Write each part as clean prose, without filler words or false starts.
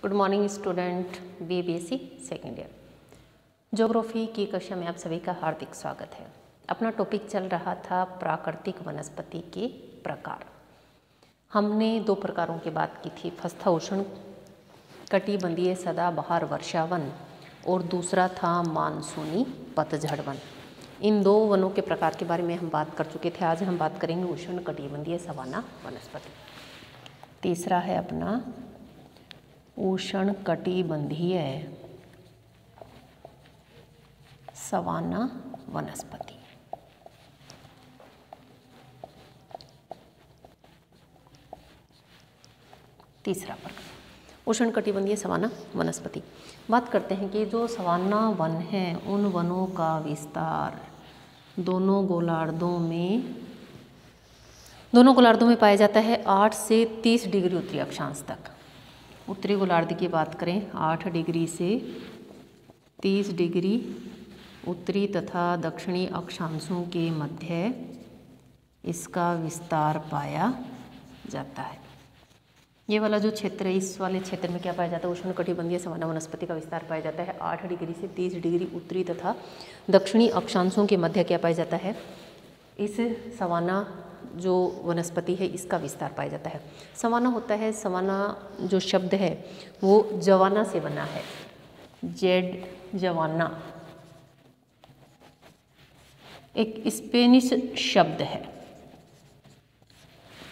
Good morning student, BVSc second year geography की कक्षा में आप सभी का हार्दिक स्वागत है। अपना टॉपिक चल रहा था प्राकृतिक वनस्पति के प्रकार। हमने दो प्रकारों की बात की थी। फर्स्ट था उष्ण कटिबंधीय सदाबहार वर्षावन और दूसरा था मानसूनी पतझड़ वन। इन दो वनों के प्रकार के बारे में हम बात कर चुके थे। आज हम बात करेंगे उष्ण कटिबंधीय सवाना वनस्पति। तीसरा है अपना उष्ण कटिबंधीय सवाना वनस्पति। तीसरा प्रकार उष्ण कटिबंधीय सवाना वनस्पति। बात करते हैं कि जो सवाना वन है उन वनों का विस्तार दोनों गोलार्धों में पाया जाता है 8 से 30 डिग्री उत्तरी अक्षांश तक। उत्तरी गोलार्ध की बात करें 8 डिग्री से 30 डिग्री उत्तरी तथा दक्षिणी अक्षांशों के मध्य इसका विस्तार पाया जाता है। ये वाला जो क्षेत्र है, इस वाले क्षेत्र में क्या पाया जाता है? उष्ण कटिबंधीय सवाना वनस्पति का विस्तार पाया जाता है 8 डिग्री से 30 डिग्री उत्तरी तथा दक्षिणी अक्षांशों के मध्य क्या पाया जाता है? इस सवाना जो वनस्पति है इसका विस्तार पाया जाता है। सवाना होता है, सवाना जो शब्द है वो जवाना से बना है। जेड जवाना एक स्पेनिश शब्द है।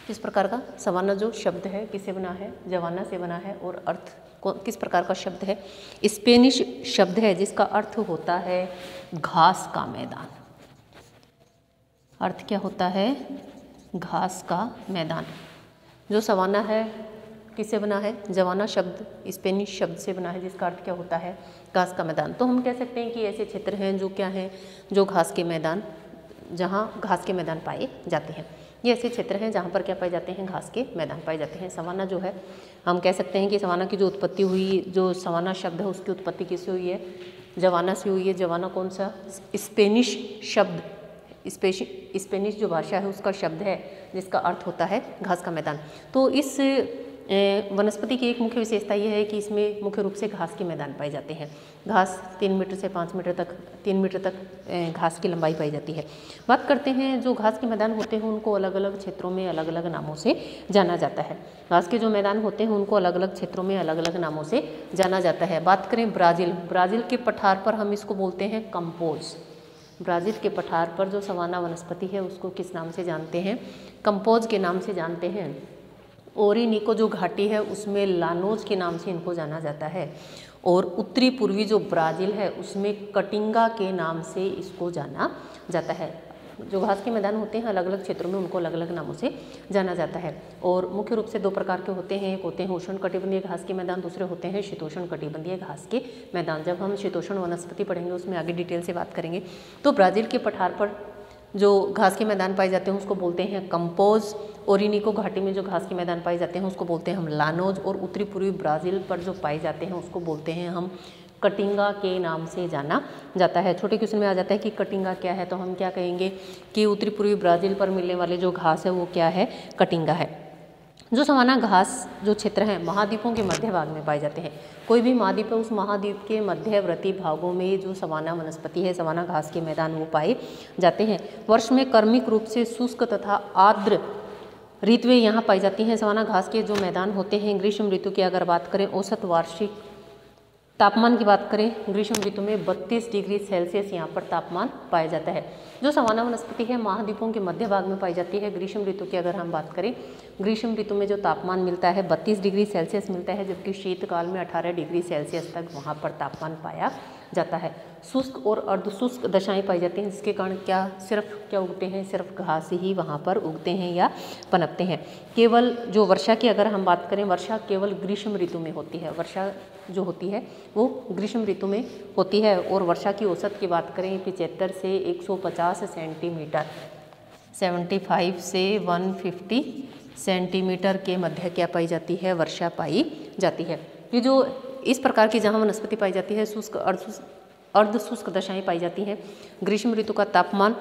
किस प्रकार का सवाना जो शब्द है किससे बना है? जवाना से बना है। और अर्थ किस प्रकार का शब्द है? स्पेनिश शब्द है जिसका अर्थ होता है घास का मैदान। अर्थ क्या होता है? घास का मैदान। जो सवाना है किससे बना है? जवाना शब्द स्पेनिश शब्द से बना है जिसका अर्थ क्या होता है? घास का मैदान। तो हम कह सकते हैं कि ऐसे क्षेत्र हैं जो क्या हैं? जो घास के मैदान, जहाँ घास के मैदान पाए जाते हैं। ये ऐसे क्षेत्र हैं जहाँ पर क्या पाए जाते हैं? घास के मैदान पाए जाते हैं। सवाना जो है हम कह सकते हैं कि सवाना की जो उत्पत्ति हुई, जो सवाना शब्द है उसकी उत्पत्ति किससे हुई है? जवाना से हुई है। जवाना कौन सा? स्पेनिश शब्द, स्पेनिश जो भाषा है उसका शब्द है जिसका अर्थ होता है घास का मैदान। तो इस वनस्पति की एक मुख्य विशेषता ये है कि इसमें मुख्य रूप से घास के मैदान पाए जाते हैं। घास 3 मीटर से 5 मीटर तक 3 मीटर तक घास की लंबाई पाई जाती है। बात करते हैं जो घास के मैदान होते हैं उनको अलग अलग क्षेत्रों में अलग अलग नामों से जाना जाता है। घास के जो मैदान होते हैं उनको अलग अलग क्षेत्रों में अलग अलग नामों से जाना जाता है। बात करें ब्राज़ील के पठार पर हम इसको बोलते हैं कंपोज। ब्राज़ील के पठार पर जो सवाना वनस्पति है उसको किस नाम से जानते हैं? कंपोज के नाम से जानते हैं। ओरिनिको जो घाटी है उसमें लानोज के नाम से इनको जाना जाता है। और उत्तरी पूर्वी जो ब्राज़ील है उसमें कटिंगा के नाम से इसको जाना जाता है। जो घास के मैदान होते हैं अलग अलग क्षेत्रों में उनको अलग अलग नामों से जाना जाता है। और मुख्य रूप से दो प्रकार के होते हैं। एक होते हैं उष्ण कटिबंधीय घास के मैदान, दूसरे होते हैं शीतोष्ण कटिबंधीय घास के मैदान। जब हम शीतोष्ण वनस्पति पढ़ेंगे उसमें आगे डिटेल से बात करेंगे। तो ब्राज़ील के पठार पर जो घास के मैदान पाए जाते हैं उसको बोलते हैं कंपोज। ओरिनिको घाटी में जो घास के मैदान पाए जाते हैं उसको बोलते हैं हम लानोज। और उत्तरी पूर्वी ब्राज़ील पर जो पाए जाते हैं उसको बोलते हैं हम कटिंगा के नाम से जाना जाता है। छोटे क्वेश्चन में आ जाता है कि कटिंगा क्या है, तो हम क्या कहेंगे कि उत्तरी पूर्वी ब्राज़ील पर मिलने वाले जो घास है वो क्या है? कटिंगा है। जो सवाना घास जो क्षेत्र हैं महाद्वीपों के मध्य भाग में पाए जाते हैं। कोई भी महाद्वीप है उस महाद्वीप के मध्यवर्ती भागों में जो सवाना वनस्पति है, सवाना घास के मैदान वो पाए जाते हैं। वर्ष में क्रमिक रूप से शुष्क तथा आर्द्र ऋतुएं यहाँ पाई जाती हैं। सवाना घास के जो मैदान होते हैं ग्रीष्म ऋतु की अगर बात करें, औसत वार्षिक तापमान की बात करें ग्रीष्म ऋतु में 32 डिग्री सेल्सियस यहाँ पर तापमान पाया जाता है। जो सवाना वनस्पति है महाद्वीपों के मध्य भाग में पाई जाती है। ग्रीष्म ऋतु की अगर हम बात करें, ग्रीष्म ऋतु में जो तापमान मिलता है 32 डिग्री सेल्सियस मिलता है, जबकि शीतकाल में 18 डिग्री सेल्सियस तक वहाँ पर तापमान पाया जाता है। शुष्क और अर्धशुष्क दशाएं पाई जाती हैं जिसके कारण क्या उगते हैं? सिर्फ घास ही वहाँ पर उगते हैं या पनपते हैं। केवल जो वर्षा की अगर हम बात करें, वर्षा केवल ग्रीष्म ऋतु में होती है। वर्षा जो होती है वो ग्रीष्म ऋतु में होती है। और वर्षा की औसत की बात करें 75 से 150 सेंटीमीटर, 75 से 150 सेंटीमीटर के मध्य क्या पाई जाती है? वर्षा पाई जाती है। ये जो इस प्रकार की जहाँ वनस्पति पाई जाती है शुष्क अर्धशुष्क दशाएं पाई जाती हैं। ग्रीष्म ऋतु का तापमान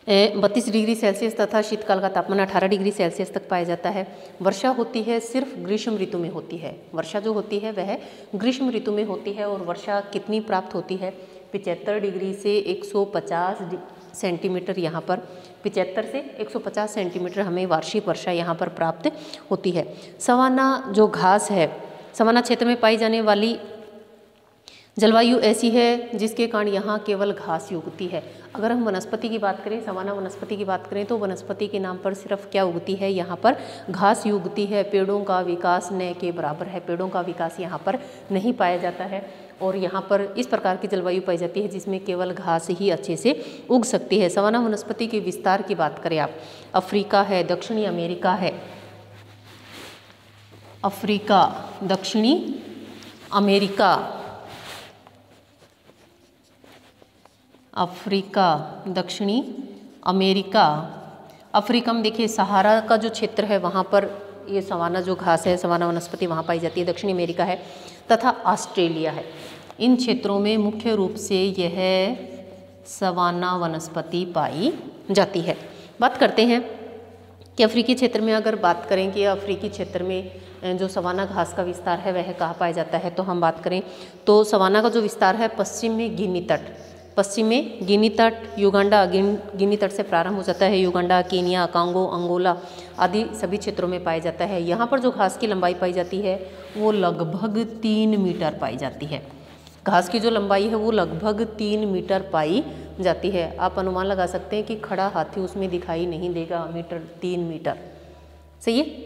32 डिग्री सेल्सियस तथा शीतकाल का तापमान 18 डिग्री सेल्सियस तक पाया जाता है। वर्षा होती है सिर्फ ग्रीष्म ऋतु में होती है। वर्षा जो होती है वह ग्रीष्म ऋतु में होती है और वर्षा कितनी प्राप्त होती है 75 डिग्री से 150 सेंटीमीटर, यहाँ पर 75 से 150 सेंटीमीटर हमें वार्षिक वर्षा यहाँ पर प्राप्त होती है। सवाना जो घास है, सवाना क्षेत्र में पाई जाने वाली जलवायु ऐसी है जिसके कारण यहाँ केवल घास ही उगती है। अगर हम वनस्पति की बात करें, सवाना वनस्पति की बात करें तो वनस्पति के नाम पर सिर्फ क्या उगती है, यहाँ पर घास ही उगती है। पेड़ों का विकास न के बराबर है, पेड़ों का विकास यहाँ पर नहीं पाया जाता है और यहाँ पर इस प्रकार की जलवायु पाई जाती है जिसमें केवल घास ही अच्छे से उग सकती है। सवाना वनस्पति के विस्तार की बात करें आप, अफ्रीका है, दक्षिणी अमेरिका है, अफ्रीका, दक्षिणी अमेरिका, अफ्रीका, दक्षिणी अमेरिका। अफ्रीका में देखिए सहारा का जो क्षेत्र है वहाँ पर ये सवाना जो घास है, सवाना वनस्पति वहाँ पाई जाती है। दक्षिणी अमेरिका है तथा ऑस्ट्रेलिया है। इन क्षेत्रों में मुख्य रूप से यह सवाना वनस्पति पाई जाती है। बात करते हैं कि अफ्रीकी क्षेत्र में अगर बात करें कि अफ्रीकी क्षेत्र में जो सवाना घास का विस्तार है वह कहाँ पाया जाता है, तो हम बात करें तो सवाना का जो विस्तार है पश्चिम में गिनी तट, पश्चिम में गिनी तट, युगांडा, गिनी तट से प्रारंभ हो जाता है। युगांडा, केनिया, कांगो, अंगोला आदि सभी क्षेत्रों में पाया जाता है। यहाँ पर जो घास की लंबाई पाई जाती है वो लगभग 3 मीटर पाई जाती है। घास की जो लंबाई है वो लगभग 3 मीटर पाई जाती है। आप अनुमान लगा सकते हैं कि खड़ा हाथी उसमें दिखाई नहीं देगा, 3 मीटर, सही है।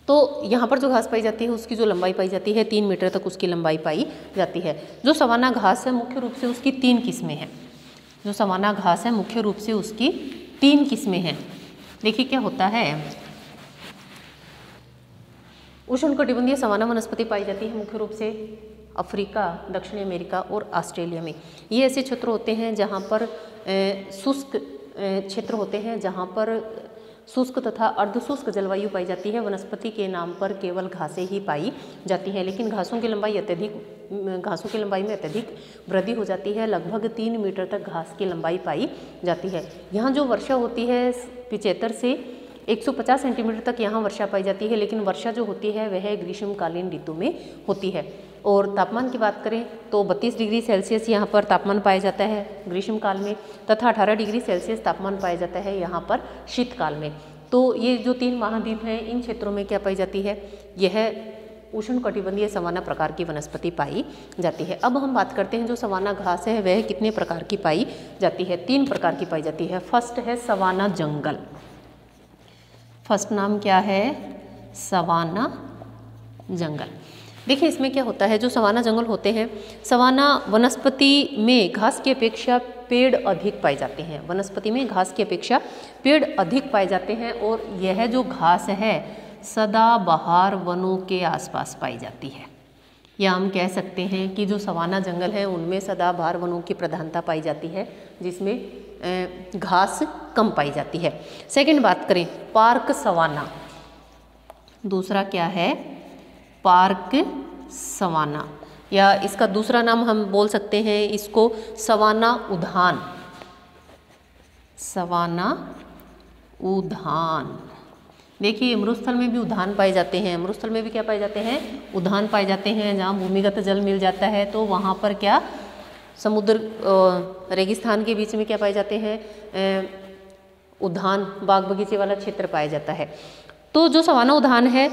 तो यहाँ पर जो घास पाई जाती है उसकी जो लंबाई पाई जाती है 3 मीटर तक उसकी लंबाई पाई जाती है। जो सवाना घास है मुख्य रूप से उसकी 3 किस्में हैं। जो सवाना घास है मुख्य रूप से उसकी 3 किस्में हैं। देखिए क्या होता है, उष्णकटिबंधीय सवाना वनस्पति पाई जाती है मुख्य रूप से अफ्रीका, दक्षिणी अमेरिका और ऑस्ट्रेलिया में। ये ऐसे क्षेत्र होते हैं जहाँ पर शुष्क क्षेत्र होते हैं, जहाँ पर शुष्क तथा अर्धशुष्क जलवायु पाई जाती है। वनस्पति के नाम पर केवल घासें ही पाई जाती हैं, लेकिन घासों की लंबाई में अत्यधिक वृद्धि हो जाती है। लगभग 3 मीटर तक घास की लंबाई पाई जाती है। यहाँ जो वर्षा होती है 75 से 150 सेंटीमीटर तक यहाँ वर्षा पाई जाती है, लेकिन वर्षा जो होती है वह ग्रीष्मकालीन ऋतु में होती है। और तापमान की बात करें तो 32 डिग्री सेल्सियस यहाँ पर तापमान पाया जाता है ग्रीष्मकाल में तथा 18 डिग्री सेल्सियस तापमान पाया जाता है यहाँ पर शीतकाल में। तो ये जो 3 महाद्वीप हैं इन क्षेत्रों में क्या पाई जाती है, यह उष्णकटिबंधीय सवाना प्रकार की वनस्पति पाई जाती है। अब हम बात करते हैं जो सवाना घास है वह कितने प्रकार की पाई जाती है। 3 प्रकार की पाई जाती है। फर्स्ट है सवाना जंगल। फर्स्ट नाम क्या है, सवाना जंगल। देखिए इसमें क्या होता है, जो सवाना जंगल होते हैं, सवाना वनस्पति में घास की अपेक्षा पेड़ अधिक पाए जाते हैं। वनस्पति में घास की अपेक्षा पेड़ अधिक पाए जाते हैं और यह जो घास है सदाबहार वनों के आसपास पाई जाती है। या हम कह सकते हैं कि जो सवाना जंगल है उनमें सदाबहार वनों की प्रधानता पाई जाती है, जिसमें घास कम पाई जाती है। सेकंड बात करें पार्क सवाना, दूसरा क्या है, पार्क सवाना, या इसका दूसरा नाम हम बोल सकते हैं इसको सवाना उद्यान। सवाना उद्यान। देखिए मरुस्थल में भी उद्यान पाए जाते हैं। मरुस्थल में भी क्या पाए जाते हैं, उद्यान पाए जाते हैं, जहाँ भूमिगत जल मिल जाता है तो वहाँ पर क्या समुद्र रेगिस्तान के बीच में क्या पाए जाते हैं, उद्यान, बाग बगीचे वाला क्षेत्र पाया जाता है। तो जो सवाना उद्यान है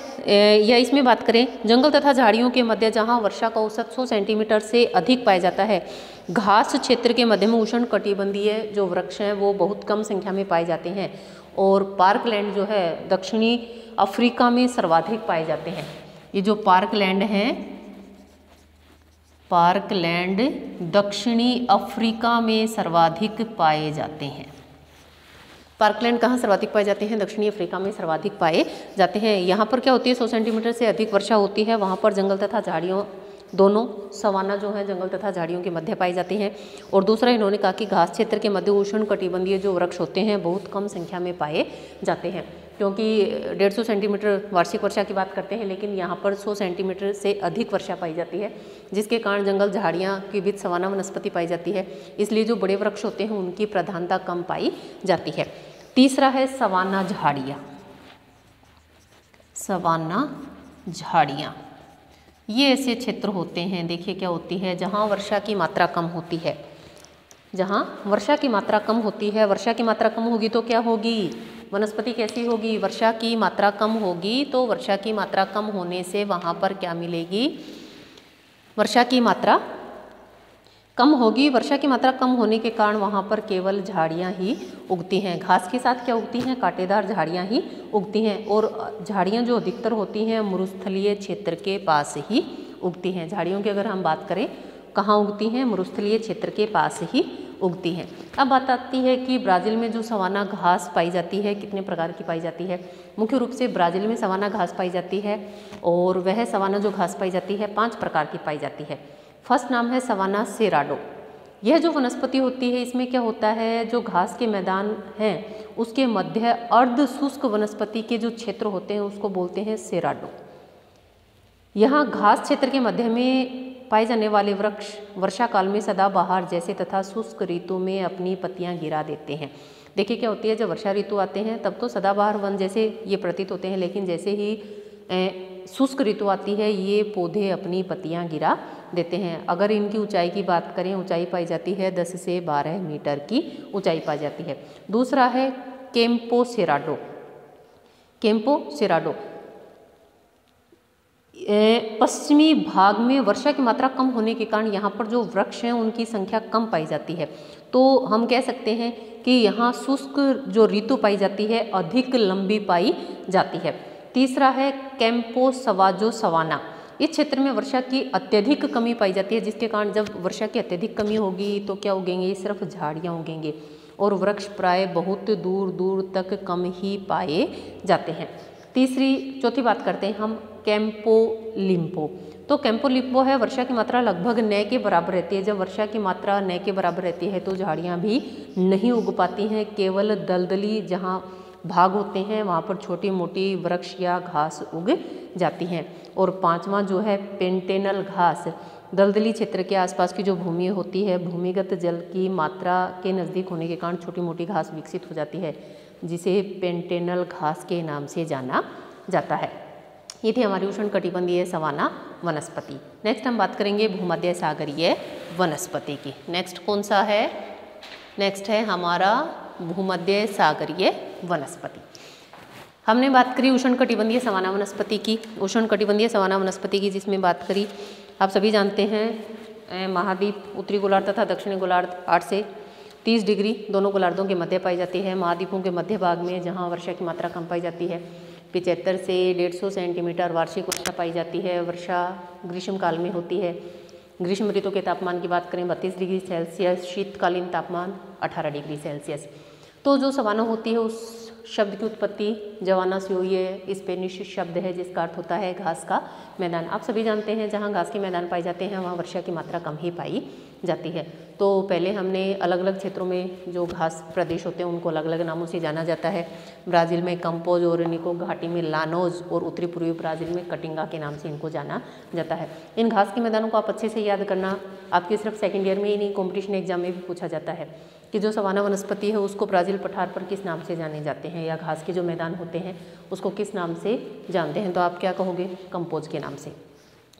या इसमें बात करें जंगल तथा झाड़ियों के मध्य जहाँ वर्षा का औसत 100 सेंटीमीटर से अधिक पाया जाता है। घास क्षेत्र के मध्य में उष्णकटिबंधीय जो वृक्ष हैं वो बहुत कम संख्या में पाए जाते हैं और पार्क लैंड जो है दक्षिणी अफ्रीका में सर्वाधिक पाए जाते हैं। ये जो पार्क लैंड हैं, पार्क लैंड दक्षिणी अफ्रीका में सर्वाधिक पाए जाते हैं। पार्कलैंड कहाँ सर्वाधिक पाए जाते हैं, दक्षिणी अफ्रीका में सर्वाधिक पाए जाते हैं। यहाँ पर क्या होती है, 100 सेंटीमीटर से अधिक वर्षा होती है। वहाँ पर जंगल तथा झाड़ियों दोनों, सवाना जो है जंगल तथा झाड़ियों के मध्य पाए जाते हैं। और दूसरा इन्होंने कहा कि घास क्षेत्र के मध्य उष्णकटिबंधीय जो वृक्ष होते हैं बहुत कम संख्या में पाए जाते हैं। क्योंकि 150 सेंटीमीटर वार्षिक वर्षा की बात करते हैं, लेकिन यहाँ पर 100 सेंटीमीटर से अधिक वर्षा पाई जाती है, जिसके कारण जंगल झाड़ियाँ के बीच सवाना वनस्पति पाई जाती है। इसलिए जो बड़े वृक्ष होते हैं उनकी प्रधानता कम पाई जाती है। तीसरा है सवाना झाड़ियाँ। सवाना झाड़ियाँ ये ऐसे क्षेत्र होते हैं, देखिए क्या होती है, जहाँ वर्षा की मात्रा कम होती है। जहाँ वर्षा की मात्रा कम होती है, वर्षा की मात्रा कम होगी तो क्या होगी, वनस्पति कैसी होगी, वर्षा की मात्रा कम होगी, तो वर्षा की मात्रा कम होने से वहाँ पर क्या मिलेगी, वर्षा की मात्रा कम होगी। वर्षा की मात्रा कम होने के कारण वहाँ पर केवल झाड़ियाँ ही उगती हैं। घास के साथ क्या उगती हैं, कांटेदार झाड़ियाँ ही उगती हैं। और झाड़ियाँ जो अधिकतर होती हैं मरुस्थलीय क्षेत्र के पास ही उगती हैं। झाड़ियों की अगर हम बात करें कहाँ उगती हैं, मरुस्थलीय क्षेत्र के पास ही उगती हैं। अब बात आती है कि ब्राज़ील में जो सवाना घास पाई जाती है कितने प्रकार की पाई जाती है। मुख्य रूप से ब्राज़ील में सवाना घास पाई जाती है, और वह सवाना जो घास पाई जाती है 5 प्रकार की पाई जाती है। फर्स्ट नाम है सवाना सेराडो। यह जो वनस्पति होती है इसमें क्या होता है, जो घास के मैदान हैं उसके मध्य अर्ध शुष्क वनस्पति के जो क्षेत्र होते हैं उसको बोलते हैं सेराडो। यहाँ घास क्षेत्र के मध्य में पाए जाने वाले वृक्ष वर्षा काल में सदाबहार जैसे तथा शुष्क ऋतु में अपनी पत्तियां गिरा देते हैं। देखिए क्या होती है, जब वर्षा ऋतु आते हैं तब तो सदाबहार वन जैसे ये प्रतीत होते हैं, लेकिन जैसे ही शुष्क ऋतु आती है ये पौधे अपनी पत्तियां गिरा देते हैं। अगर इनकी ऊंचाई की बात करें, ऊंचाई पाई जाती है 10 से 12 मीटर की ऊंचाई पाई जाती है। दूसरा है केम्पो सेराडो। केम्पो सेराडो पश्चिमी भाग में वर्षा की मात्रा कम होने के कारण यहाँ पर जो वृक्ष हैं उनकी संख्या कम पाई जाती है, तो हम कह सकते हैं कि यहाँ शुष्क जो ऋतु पाई जाती है अधिक लंबी पाई जाती है। तीसरा है कैंपो सवाजो सवाना। इस क्षेत्र में वर्षा की अत्यधिक कमी पाई जाती है, जिसके कारण जब वर्षा की अत्यधिक कमी होगी तो क्या उगेंगे, सिर्फ झाड़ियाँ उगेंगे और वृक्ष प्राय बहुत दूर दूर तक कम ही पाए जाते हैं। चौथी बात करते हैं हम कैंपो लिम्पो। तो कैंपो लिम्पो है, वर्षा की मात्रा लगभग न के बराबर रहती है। जब वर्षा की मात्रा न के बराबर रहती है तो झाड़ियाँ भी नहीं उग पाती हैं, केवल दलदली जहाँ भाग होते हैं वहाँ पर छोटी मोटी वृक्ष या घास उग जाती हैं। और पांचवा जो है पेंटेनल घास। दलदली क्षेत्र के आसपास की जो भूमि होती है, भूमिगत जल की मात्रा के नज़दीक होने के कारण छोटी मोटी घास विकसित हो जाती है, जिसे पेंटेनल घास के नाम से जाना जाता है। ये थी हमारी उष्णकटिबंधीय सवाना वनस्पति। नेक्स्ट हम बात करेंगे भूमध्य सागरीय वनस्पति की। नेक्स्ट कौन सा है, नेक्स्ट है हमारा भूमध्य सागरीय वनस्पति। हमने बात करी उष्णकटिबंधीय सवाना वनस्पति की, उष्णकटिबंधीय सवाना वनस्पति की जिसमें बात करी, आप सभी जानते हैं महाद्वीप उत्तरी गोलार्ध तथा दक्षिणी गोलार्ध 8 से 30 डिग्री दोनों गोलार्धों के मध्य पाई जाती है। महाद्वीपों के मध्य भाग में जहाँ वर्षा की मात्रा कम पाई जाती है 75 से 150 सेंटीमीटर वार्षिक वर्षा पाई जाती है। वर्षा ग्रीष्म काल में होती है। ग्रीष्म ऋतु के तापमान की बात करें 32 डिग्री सेल्सियस, शीतकालीन तापमान 18 डिग्री सेल्सियस। तो जो सवाना होती है उस शब्द की उत्पत्ति जवाना से हुई है, स्पेनिश शब्द है जिसका अर्थ होता है घास का मैदान। आप सभी जानते हैं जहाँ घास के मैदान पाए जाते हैं वहाँ वर्षा की मात्रा कम ही पाई जाती है। तो पहले हमने अलग अलग क्षेत्रों में जो घास प्रदेश होते हैं उनको अलग अलग नामों से जाना जाता है। ब्राज़ील में कंपोज, ओरेनिको घाटी में लानोज और उत्तरी पूर्वी ब्राज़ील में कटिंगा के नाम से इनको जाना जाता है। इन घास के मैदानों को आप अच्छे से याद करना, आपके सिर्फ सेकेंड ईयर में ही नहीं कॉम्पिटिशन एग्जाम में भी पूछा जाता है कि जो सवाना वनस्पति है उसको ब्राज़ील पठार पर किस नाम से जाने जाते हैं, या घास के जो मैदान होते हैं उसको किस नाम से जानते हैं, तो आप क्या कहोगे, कंपोज के नाम से।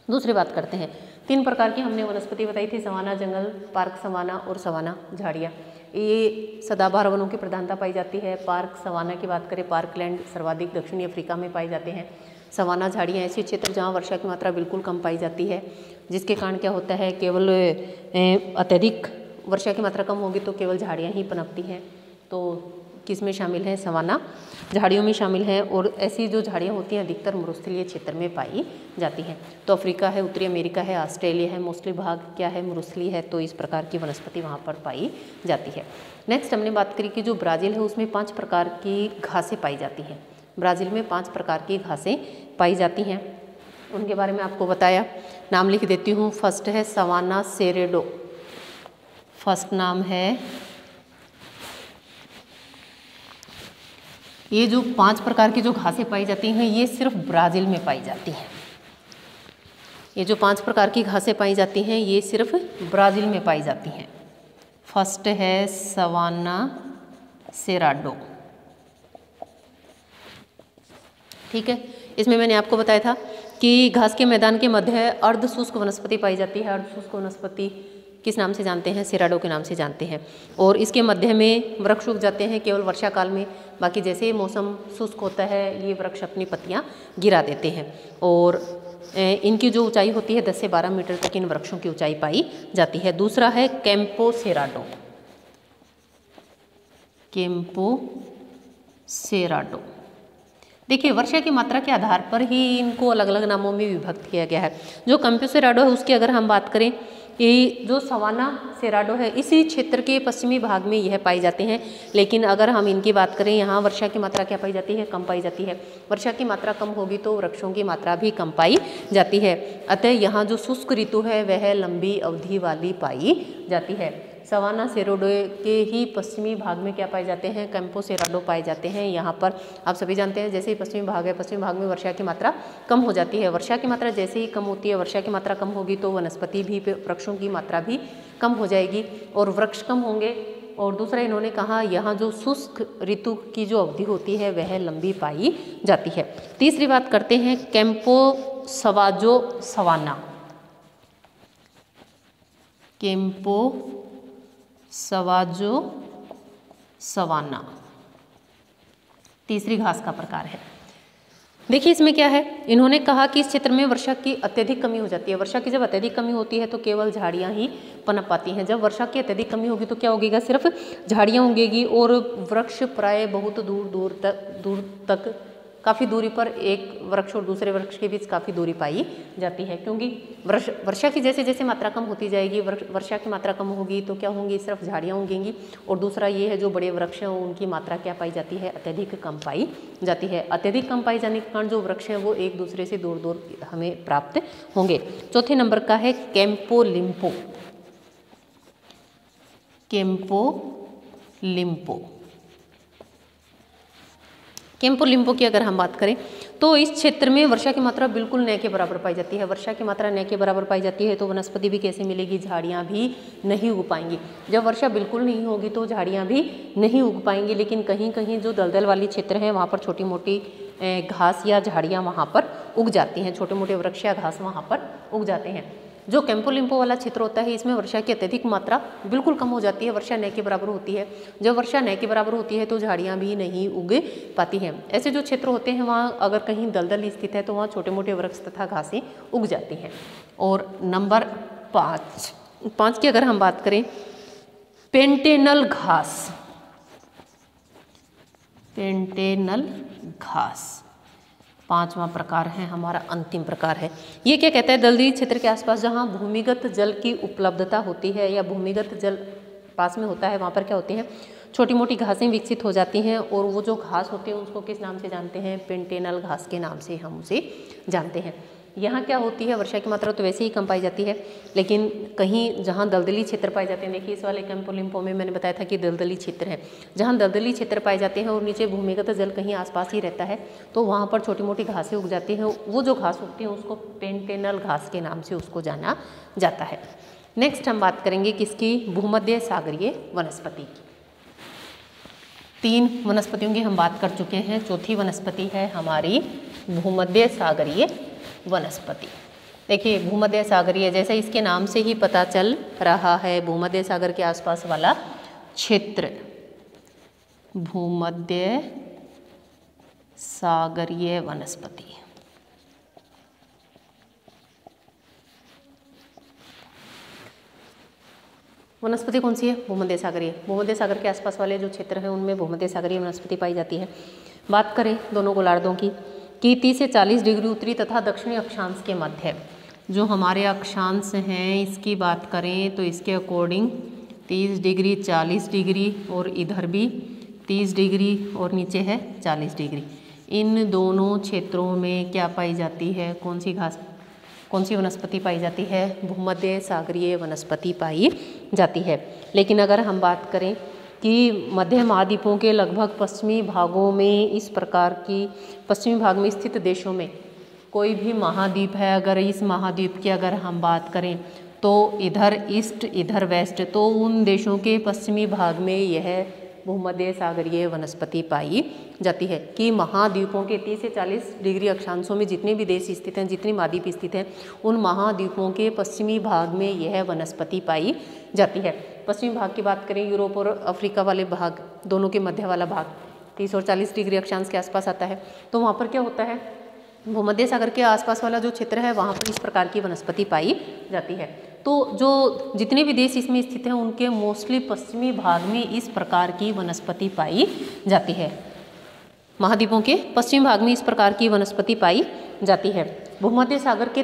दूसरी बात करते हैं, 3 प्रकार की हमने वनस्पति बताई थी, सवाना जंगल, पार्क सवाना और सवाना झाड़ियाँ। ये सदाबहार वनों की प्रधानता पाई जाती है। पार्क सवाना की बात करें, पार्कलैंड सर्वाधिक दक्षिणी अफ्रीका में पाए जाते हैं। सवाना झाड़ियाँ ऐसे क्षेत्र जहाँ वर्षा की मात्रा बिल्कुल कम पाई जाती है, जिसके कारण क्या होता है, केवल अत्यधिक वर्षा की मात्रा कम होगी तो केवल झाड़ियाँ ही पनपती हैं। तो किस में शामिल है, सवाना झाड़ियों में शामिल है। और ऐसी जो झाड़ियाँ होती हैं अधिकतर मरुस्थलीय क्षेत्र में पाई जाती हैं। तो अफ्रीका है, उत्तरी अमेरिका है, ऑस्ट्रेलिया है, मोस्टली भाग क्या है, मरुस्थलीय है। तो इस प्रकार की वनस्पति वहाँ पर पाई जाती है। नेक्स्ट हमने बात करी कि जो ब्राज़ील है उसमें 5 प्रकार की घासें पाई जाती हैं। ब्राज़ील में 5 प्रकार की घासें पाई जाती हैं, उनके बारे में आपको बताया, नाम लिख देती हूँ। फर्स्ट है सवाना सेरेडो, फर्स्ट नाम है ये जो 5 प्रकार की जो घासें पाई जाती हैं ये सिर्फ ब्राज़ील में पाई जाती हैं। ये जो 5 प्रकार की घासें पाई जाती हैं ये सिर्फ ब्राज़ील में पाई जाती हैं। फर्स्ट है सवाना सेराडो, ठीक है। इसमें मैंने आपको बताया था कि घास के मैदान के मध्य अर्ध शुष्क वनस्पति पाई जाती है। अर्ध शुष्क वनस्पति किस नाम से जानते हैं? सेराडो के नाम से जानते हैं। और इसके मध्य में वृक्ष उग जाते हैं केवल वर्षा काल में, बाकी जैसे ही मौसम शुष्क होता है ये वृक्ष अपनी पत्तियां गिरा देते हैं। और इनकी जो ऊंचाई होती है 10 से 12 मीटर तक इन वृक्षों की ऊंचाई पाई जाती है। दूसरा है कैंपो सेराडो, कैंपो सेराडो। देखिए वर्षा की मात्रा के आधार पर ही इनको अलग अलग नामों में विभक्त किया गया है। जो कैंपो सेराडो है उसकी अगर हम बात करें, ये जो सवाना सेराडो है इसी क्षेत्र के पश्चिमी भाग में यह पाई जाते हैं। लेकिन अगर हम इनकी बात करें, यहाँ वर्षा की मात्रा क्या पाई जाती है? कम पाई जाती है। वर्षा की मात्रा कम होगी तो वृक्षों की मात्रा भी कम पाई जाती है। अतः यहाँ जो शुष्क ऋतु है वह लंबी अवधि वाली पाई जाती है। सवाना सेराडो के ही पश्चिमी भाग में क्या पाए जाते हैं? कैंपो सेराडो पाए जाते हैं। यहाँ पर आप सभी जानते हैं जैसे ही पश्चिमी भाग है, पश्चिमी भाग में वर्षा की मात्रा कम हो जाती है। वर्षा की मात्रा जैसे ही कम होती है, वर्षा की मात्रा कम होगी तो वनस्पति भी, वृक्षों की मात्रा भी कम हो जाएगी और वृक्ष कम होंगे। और दूसरा इन्होंने कहा यहाँ जो शुष्क ऋतु की जो अवधि होती है वह लंबी पाई जाती है। तीसरी बात करते हैं कैंपो सवाजो सवाना, कैंपो सवाजो सवाना तीसरी घास का प्रकार है। देखिए इसमें क्या है, इन्होंने कहा कि इस क्षेत्र में वर्षा की अत्यधिक कमी हो जाती है। वर्षा की जब अत्यधिक कमी होती है तो केवल झाड़ियां ही पनप पाती हैं। जब वर्षा की अत्यधिक कमी होगी तो क्या होगेगा? सिर्फ झाड़ियां उगेगी और वृक्ष प्राय बहुत दूर तक काफ़ी दूरी पर एक वृक्ष और दूसरे वृक्ष के बीच काफ़ी दूरी पाई जाती है। क्योंकि वर्षा की जैसे जैसे मात्रा कम होती जाएगी, वर्षा की मात्रा कम होगी तो क्या होंगी? सिर्फ झाड़ियाँ उगेंगी। और दूसरा ये है जो बड़े वृक्ष हैं उनकी मात्रा क्या पाई जाती है? अत्यधिक कम पाई जाती है। अत्यधिक कम पाई जाने के कारण जो वृक्ष हैं वो एक दूसरे से दूर दूर हमें प्राप्त होंगे। चौथे नंबर का है कैंपो लिम्पो, कैंपो लिम्पो। कैंपो लिम्पो की अगर हम बात करें तो इस क्षेत्र में वर्षा की मात्रा बिल्कुल न के बराबर पाई जाती है। वर्षा की मात्रा न के बराबर पाई जाती है तो वनस्पति भी कैसे मिलेगी? झाड़ियाँ भी नहीं उग पाएंगी। जब वर्षा बिल्कुल नहीं होगी तो झाड़ियाँ भी नहीं उग पाएंगी। लेकिन कहीं कहीं जो दलदल वाली क्षेत्र है वहाँ पर छोटी मोटी घास या झाड़ियाँ वहाँ पर उग जाती हैं, छोटे मोटे वृक्ष या घास वहाँ पर उग जाते हैं। जो कैंपो लिम्पो वाला क्षेत्र होता है इसमें वर्षा की अत्यधिक मात्रा बिल्कुल कम हो जाती है, वर्षा न के बराबर होती है। जब वर्षा न के बराबर होती है तो झाड़ियाँ भी नहीं उग पाती हैं। ऐसे जो क्षेत्र होते हैं वहाँ अगर कहीं दलदल स्थित है तो वहाँ छोटे मोटे वृक्ष तथा घासें उग जाती हैं। और नंबर 5 की अगर हम बात करें, पेंटेनल घास, पेंटेनल घास 5वां प्रकार है हमारा, अंतिम प्रकार है। ये क्या कहता है? दलदली क्षेत्र के आसपास जहाँ भूमिगत जल की उपलब्धता होती है या भूमिगत जल पास में होता है वहाँ पर क्या होती हैं? छोटी मोटी घासें विकसित हो जाती हैं। और वो जो घास होती है उसको किस नाम से जानते हैं? पेंटेनल घास के नाम से हम उसे जानते हैं। यहाँ क्या होती है? वर्षा की मात्रा तो वैसे ही कम पाई जाती है, लेकिन कहीं जहाँ दलदली क्षेत्र पाए जाते हैं, देखिए इस वाले कैंपो लिम्पो में मैंने बताया था कि दलदली क्षेत्र है, जहाँ दलदली क्षेत्र पाए जाते हैं और नीचे भूमिगत जल कहीं आसपास ही रहता है तो वहाँ पर छोटी मोटी घासें उग जाती हैं। वो जो घास उगती है उसको पेंटेनल घास के नाम से उसको जाना जाता है। नेक्स्ट हम बात करेंगे किसकी? भूमध्य सागरीय वनस्पति की। 3 वनस्पतियों की हम बात कर चुके हैं। चौथी वनस्पति है हमारी भूमध्य सागरीय वनस्पति। देखिए भूमध्य सागरीय, जैसे इसके नाम से ही पता चल रहा है, भूमध्य सागर के आसपास वाला क्षेत्र भूमध्य सागरीय वनस्पति। वनस्पति कौन सी है? भूमध्य सागरीय। भूमध्य सागर के आसपास वाले जो क्षेत्र हैं उनमें भूमध्य सागरीय वनस्पति पाई जाती है। बात करें दोनों गोलार्धों की कि 30 से 40 डिग्री उत्तरी तथा दक्षिणी अक्षांश के मध्य जो हमारे अक्षांश हैं इसकी बात करें तो इसके अकॉर्डिंग 30 डिग्री 40 डिग्री और इधर भी 30 डिग्री और नीचे है 40 डिग्री। इन दोनों क्षेत्रों में क्या पाई जाती है? कौन सी घास, कौन सी वनस्पति पाई जाती है? भूमध्य सागरीय वनस्पति पाई जाती है। लेकिन अगर हम बात करें कि मध्य महाद्वीपों के लगभग पश्चिमी भागों में इस प्रकार की पश्चिमी भाग में स्थित देशों में कोई भी महाद्वीप है, अगर इस महाद्वीप की अगर हम बात करें तो इधर ईस्ट इधर वेस्ट, तो उन देशों के पश्चिमी भाग में यह भूमध्य सागरीय वनस्पति पाई जाती है। कि महाद्वीपों के 30 से 40 डिग्री अक्षांशों में जितने भी देश स्थित हैं, जितनी महाद्वीप स्थित हैं, उन महाद्वीपों के पश्चिमी भाग में यह वनस्पति पाई जाती है। पश्चिमी भाग की बात करें, यूरोप और अफ्रीका वाले भाग दोनों के मध्य वाला भाग 30 और 40 डिग्री अक्षांश के आसपास आता है। तो वहाँ पर क्या होता है, भूमध्य सागर के आसपास वाला जो क्षेत्र है वहाँ पर इस प्रकार की वनस्पति पाई जाती है। तो जो जितने भी देश इसमें स्थित हैं उनके मोस्टली पश्चिमी भाग में इस प्रकार की वनस्पति पाई जाती है। महाद्वीपों के पश्चिमी भाग में इस प्रकार की वनस्पति पाई जाती है। भूमध्य सागर के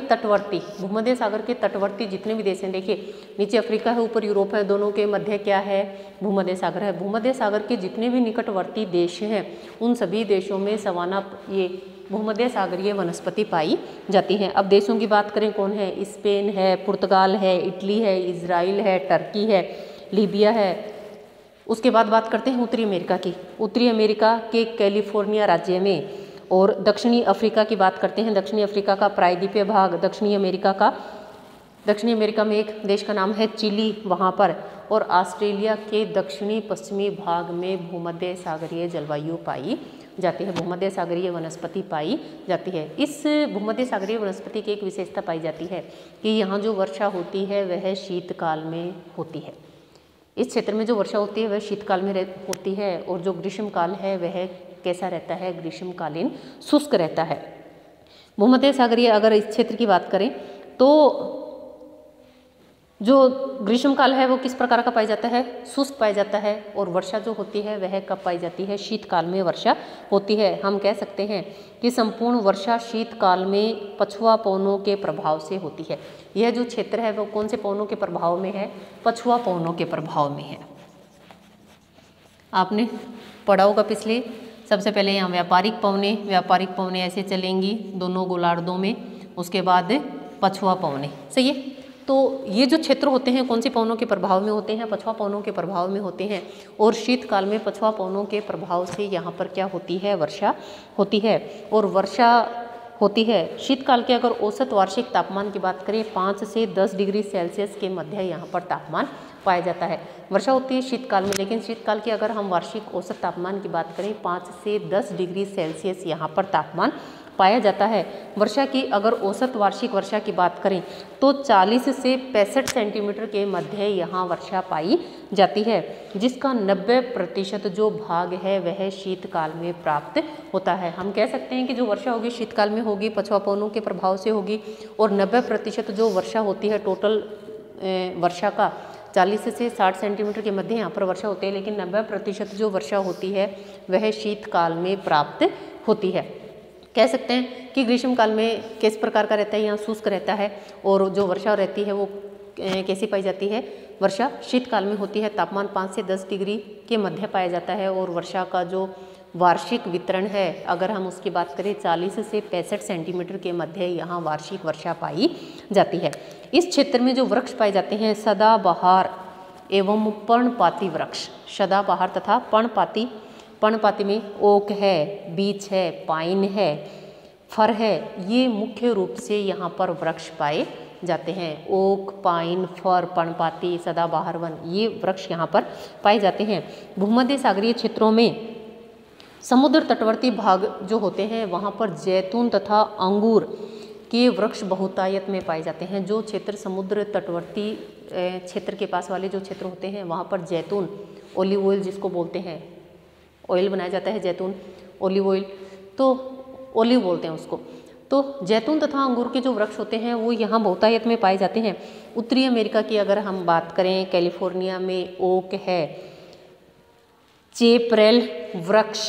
तटवर्ती जितने भी देश हैं, देखिए नीचे अफ्रीका है, ऊपर यूरोप है, दोनों के मध्य क्या है, भूमध्य सागर है। भूमध्य सागर के जितने भी निकटवर्ती देश हैं उन सभी देशों में सवाना ये भूमध्य सागरीय वनस्पति पाई जाती हैं। अब देशों की बात करें, कौन है, स्पेन है, पुर्तगाल है, इटली है, इजराइल है, टर्की है, लीबिया है। उसके बाद बात करते हैं उत्तरी अमेरिका की। उत्तरी अमेरिका के कैलिफोर्निया राज्य में, और दक्षिणी अफ्रीका की बात करते हैं। दक्षिणी अफ्रीका का प्रायद्वीपीय भाग, दक्षिणी अमेरिका में एक देश का नाम है चिली, वहाँ पर, और ऑस्ट्रेलिया के दक्षिणी पश्चिमी भाग में भूमध्य सागरीय जलवायु पाई जाती है, भूमध्य सागरीय वनस्पति पाई जाती है। इस भूमध्य सागरीय वनस्पति की एक विशेषता पाई जाती है कि यहाँ जो वर्षा होती है वह शीतकाल में होती है। इस क्षेत्र में जो वर्षा होती है वह शीतकाल में होती है, और जो ग्रीष्मकाल है वह कैसा रहता है, ग्रीष्मकालीन शुष्क रहता है। भूमध्य सागरीय अगर इस क्षेत्र की बात करें तो जो ग्रीष्मकाल है वो किस प्रकार का पाया जाता है, शुष्क पाया जाता है, और वर्षा जो होती है वह कब पाई जाती है, शीतकाल में वर्षा होती है। हम कह सकते हैं कि संपूर्ण वर्षा शीतकाल में पछुआ पवनों के प्रभाव से होती है। यह जो क्षेत्र है वो कौन से पवनों के प्रभाव में है, पछुआ पवनों के प्रभाव में है। आपने पढ़ा होगा पिछले, सबसे पहले यहाँ व्यापारिक पवनें ऐसे चलेंगी दोनों गोलार्धों में, उसके बाद पछुआ पवनें, सही है। तो ये जो क्षेत्र होते हैं कौन सी पवनों के प्रभाव में होते हैं, पछुआ पवनों के प्रभाव में होते हैं, और शीतकाल में पछुआ पवनों के प्रभाव से यहाँ पर क्या होती है, वर्षा होती है। और वर्षा होती है शीतकाल के अगर औसत वार्षिक तापमान की बात करें 5 से 10 डिग्री सेल्सियस के मध्य यहाँ पर तापमान पाया जाता है। वर्षा होती है शीतकाल में, लेकिन शीतकाल की अगर हम वार्षिक औसत तापमान की बात करें 5 से 10 डिग्री सेल्सियस यहाँ पर तापमान पाया जाता है। वर्षा की अगर औसत वार्षिक वर्षा की बात करें तो 40 से 65 सेंटीमीटर के मध्य यहाँ वर्षा पाई जाती है, जिसका 90% जो भाग है वह शीतकाल में प्राप्त होता है। हम कह सकते हैं कि जो वर्षा होगी शीतकाल में होगी, पछुआ पवनों के प्रभाव से होगी, और 90% जो वर्षा होती है टोटल वर्षा का 40 से 60 सेंटीमीटर के मध्य यहाँ पर वर्षा होती है, लेकिन 90% जो वर्षा होती है वह शीतकाल में प्राप्त होती है। कह सकते हैं कि ग्रीष्मकाल में किस प्रकार का रहता है, यहाँ शुष्क रहता है, और जो वर्षा रहती है वो कैसी पाई जाती है, वर्षा शीतकाल में होती है। तापमान 5 से 10 डिग्री के मध्य पाया जाता है, और वर्षा का जो वार्षिक वितरण है अगर हम उसकी बात करें 40 से 65 सेंटीमीटर के मध्य यहाँ वार्षिक वर्षा पाई जाती है। इस क्षेत्र में जो वृक्ष पाए जाते हैं सदाबहार एवं पर्णपाती वृक्ष, सदाबहार तथा पर्णपाती में ओक है, बीच है, पाइन है, फर है, ये मुख्य रूप से यहाँ पर वृक्ष पाए जाते हैं। ओक, पाइन, फर, पर्णपाती, सदाबहार वन, ये वृक्ष यहाँ पर पाए जाते हैं। भूमध्य सागरीय क्षेत्रों में समुद्र तटवर्ती भाग जो होते हैं वहाँ पर जैतून तथा अंगूर के वृक्ष बहुतायत में पाए जाते हैं। जो क्षेत्र समुद्र तटवर्ती क्षेत्र के पास वाले जो क्षेत्र होते हैं वहाँ पर जैतून, ओलिव ऑयल जिसको बोलते हैं, ऑयल बनाया जाता है जैतून, ओलिव ऑयल, तो ओलिव बोलते हैं उसको। तो जैतून तथा अंगूर के जो वृक्ष होते हैं वो यहाँ बहुतायत में पाए जाते हैं। उत्तरी अमेरिका की अगर हम बात करें, कैलिफोर्निया में ओक है, चेपरेल वृक्ष,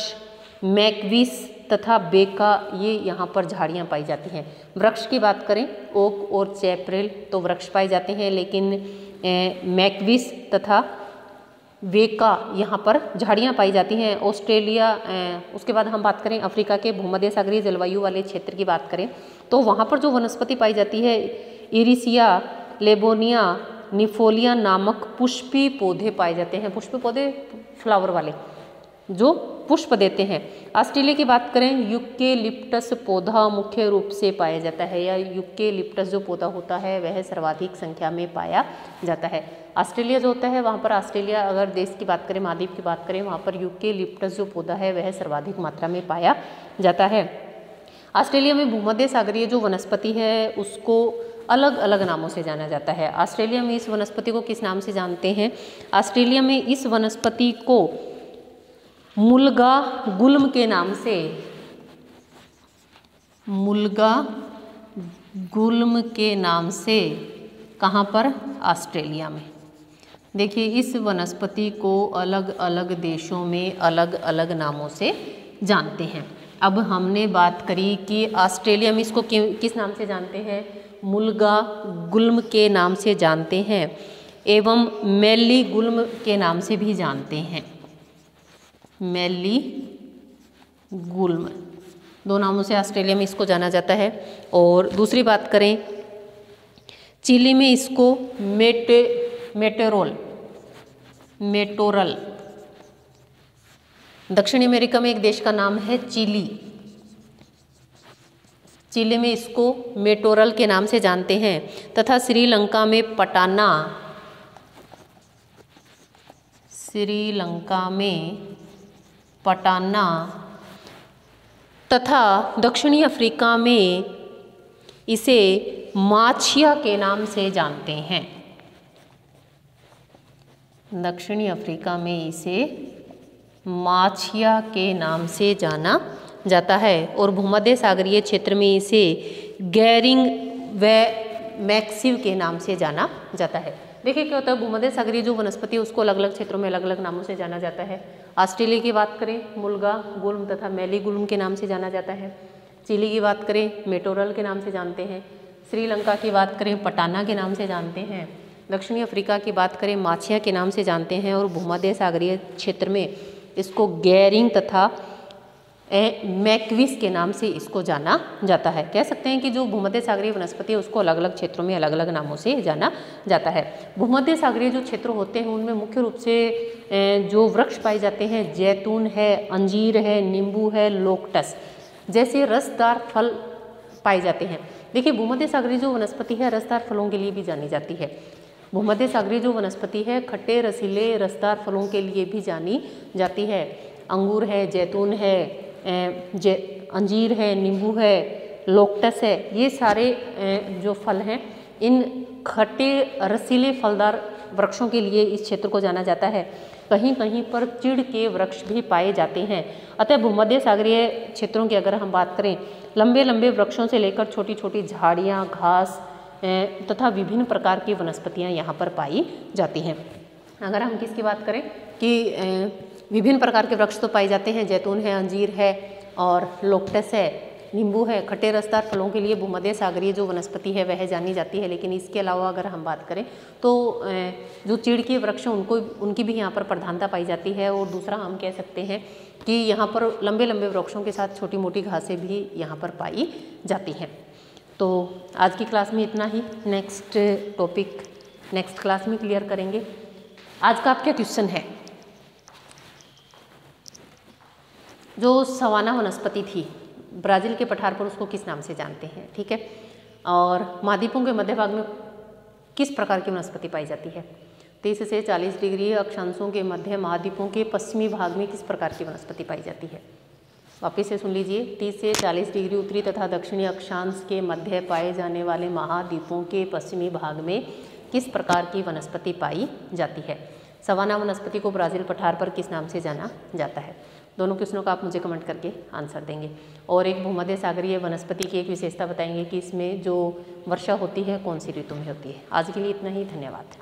मैकविस तथा बेका, ये यहाँ पर झाड़ियाँ पाई जाती हैं। वृक्ष की बात करें ओक और चेपरेल तो वृक्ष पाए जाते हैं, लेकिन मैकविस तथा बेका यहाँ पर झाड़ियाँ पाई जाती हैं। ऑस्ट्रेलिया, उसके बाद हम बात करें अफ्रीका के भूमध्य सागरीय जलवायु वाले क्षेत्र की बात करें तो वहाँ पर जो वनस्पति पाई जाती है इरिसिया, लेबोनिया, निफोलिया नामक पुष्पी पौधे पाए जाते हैं। पुष्पी पौधे फ्लावर वाले जो पुष्प देते हैं। ऑस्ट्रेलिया की बात करें, यूकेलिप्टस पौधा मुख्य रूप से पाया जाता है, या यूकेलिप्टस जो पौधा होता है वह सर्वाधिक संख्या में पाया जाता है। ऑस्ट्रेलिया जो होता है वहाँ पर, ऑस्ट्रेलिया अगर देश की बात करें, महाद्वीप की बात करें, वहाँ पर यूकेलिप्टस जो पौधा है वह सर्वाधिक मात्रा में पाया जाता है। ऑस्ट्रेलिया में भूमध्य सागरीय जो वनस्पति है उसको अलग अलग नामों से जाना जाता है। ऑस्ट्रेलिया में इस वनस्पति को किस नाम से जानते हैं? ऑस्ट्रेलिया में इस वनस्पति को मुल्गा गुल्म के नाम से, मुल्गा गुल्म के नाम से, कहाँ पर? ऑस्ट्रेलिया में। देखिए इस वनस्पति को अलग अलग देशों में अलग अलग नामों से जानते हैं। अब हमने बात करी कि ऑस्ट्रेलिया में इसको किस नाम से जानते हैं? मुल्गा गुल्म के नाम से जानते हैं एवं मैली गुल्म के नाम से भी जानते हैं। मैली गुल्म, दो नामों से ऑस्ट्रेलिया में इसको जाना जाता है। और दूसरी बात करें, चिली में इसको मेटोरल, दक्षिण अमेरिका में एक देश का नाम है चिली, चिली में इसको मेटोरल के नाम से जानते हैं, तथा श्रीलंका में पटाना, श्रीलंका में पटाना, तथा दक्षिणी अफ्रीका में इसे माछिया के नाम से जानते हैं। दक्षिणी अफ्रीका में इसे माछिया के नाम से जाना जाता है और भूमध्य सागरीय क्षेत्र में इसे गैरिंग व मैक्सिव के नाम से जाना जाता है। देखिए क्या होता है, भूमध्य सागरीय जो वनस्पति है उसको अलग अलग क्षेत्रों में अलग अलग नामों से जाना जाता है। ऑस्ट्रेलिया की बात करें, मुल्गा गुल्म तथा मैली गुल्म के नाम से जाना जाता है। चिली की बात करें, मेटोरल के नाम से जानते हैं। श्रीलंका की बात करें, पटाना के नाम से जानते हैं। दक्षिणी अफ्रीका की बात करें, माछिया के नाम से जानते हैं। और भूमध्य सागरीय क्षेत्र में इसको गैरिंग तथा मैक्विस के नाम से इसको जाना जाता है। कह सकते हैं कि जो भूमध्य सागरीय वनस्पति है उसको अलग अलग क्षेत्रों में अलग अलग नामों से जाना जाता है। भूमध्य सागरीय जो क्षेत्र होते हैं उनमें मुख्य रूप से जो वृक्ष पाए जाते हैं, जैतून है, अंजीर है, नींबू है, लोक्टस जैसे रसदार फल पाए जाते हैं। देखिए भूमध्य सागरीय जो वनस्पति है रसदार फलों के लिए भी जानी जाती है। भूमध्य सागरीय जो वनस्पति है खट्टे रसीले रसदार फलों के लिए भी जानी जाती है। अंगूर है, जैतून है, अंजीर है, नींबू है, लोक्टस है, ये सारे जो फल हैं इन खट्टे रसीले फलदार वृक्षों के लिए इस क्षेत्र को जाना जाता है। कहीं कहीं पर चिड़ के वृक्ष भी पाए जाते हैं। अतः भूमध्य सागरीय क्षेत्रों की अगर हम बात करें, लंबे लंबे वृक्षों से लेकर छोटी छोटी झाड़ियाँ, घास तथा विभिन्न प्रकार की वनस्पतियाँ यहाँ पर पाई जाती हैं। अगर हम किसकी बात करें कि विभिन्न प्रकार के वृक्ष तो पाए जाते हैं, जैतून है, अंजीर है और लोक्टस है, नींबू है, खट्टे रसदार फलों के लिए भूमध्य सागरीय जो वनस्पति है वह जानी जाती है। लेकिन इसके अलावा अगर हम बात करें तो जो चीड़ के वृक्ष हैं उनकी भी यहाँ पर प्रधानता पाई जाती है। और दूसरा हम कह सकते हैं कि यहाँ पर लंबे लंबे वृक्षों के साथ छोटी मोटी घासें भी यहाँ पर पाई जाती हैं। तो आज की क्लास में इतना ही। नेक्स्ट टॉपिक नेक्स्ट क्लास में क्लियर करेंगे। आज का आपका क्वेश्चन है, जो सवाना वनस्पति थी ब्राज़ील के पठार पर उसको किस नाम से जानते हैं? ठीक है। और महाद्वीपों के मध्य भाग में किस प्रकार की वनस्पति पाई जाती है? 30 से 40 डिग्री अक्षांशों के मध्य महाद्वीपों के पश्चिमी भाग में किस प्रकार की वनस्पति पाई जाती है? वापिस से सुन लीजिए। 30 से 40 डिग्री उत्तरी तथा दक्षिणी अक्षांश के मध्य पाए जाने वाले महाद्वीपों के पश्चिमी भाग में किस प्रकार की वनस्पति पाई जाती है? सवाना वनस्पति को ब्राज़ील पठार पर किस नाम से जाना जाता है? दोनों क्वेश्चनों का आप मुझे कमेंट करके आंसर देंगे। और एक भूमध्य सागरीय वनस्पति की एक विशेषता बताएंगे कि इसमें जो वर्षा होती है कौन सी ऋतु में होती है। आज के लिए इतना ही, धन्यवाद।